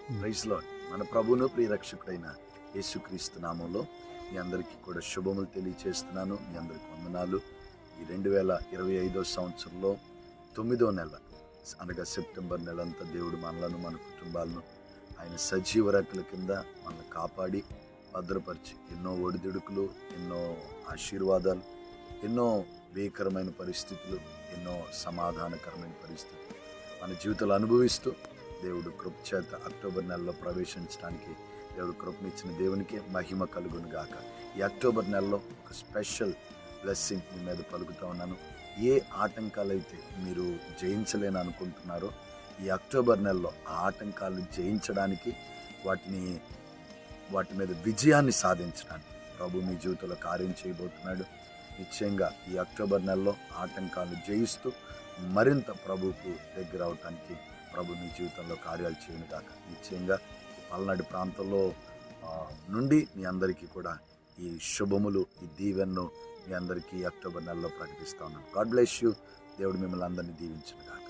Praise lord. మన ప్రభువును ప్రియరక్షకుడైన యేసుక్రీస్తు నామంలో మీ అందరికీ కూడా శుభములు తెలియచేస్తున్నాను. మీ అందరికి వందనాలు. ఈ 2025 సంవత్సరంలో 9వ నెల అనగా సెప్టెంబర్ నెలంతా దేవుడు మనలను, మన కుటుంబాలను ఆయన సజీవ రెక్కల కింద మనల్ని కాపాడి భద్రపరిచి ఎన్నో ఒడిదుడుకులు, ఎన్నో ఆశీర్వాదాలు, ఎన్నో భీకరమైన పరిస్థితులు, ఎన్నో సమాధానకరమైన పరిస్థితులు మన జీవితాలు అనుభవిస్తూ దేవుడు కృప చేత అక్టోబర్ నెలలో ప్రవేశించడానికి దేవుడు కృపనిచ్చిన దేవునికి మహిమ కలుగును గాక. ఈ అక్టోబర్ నెలలో ఒక స్పెషల్ బ్లెస్సింగ్ మీ మీద పలుకుతూ ఉన్నాను. ఏ ఆటంకాలైతే మీరు జయించలేని అనుకుంటున్నారో ఈ అక్టోబర్ నెలలో ఆ ఆటంకాలు జయించడానికి, వాటి మీద విజయాన్ని సాధించడానికి ప్రభు మీ జీవితంలో కార్యం చేయబోతున్నాడు. నిశ్చయంగా ఈ అక్టోబర్ నెలలో ఆటంకాలు జయిస్తూ మరింత ప్రభువుకు దగ్గర అవటానికి ప్రభు మీ జీవితంలో కార్యాలు చేయను కాక. నిశ్చయంగా పల్నాడు ప్రాంతంలో నుండి మీ అందరికీ కూడా ఈ శుభములు, ఈ దీవెన్ను మీ అందరికీ అక్టోబర్ నెలలో ప్రకటిస్తా ఉన్నాను. God bless you. దేవుడు మిమ్మల్ని అందరినీ దీవించును గాక.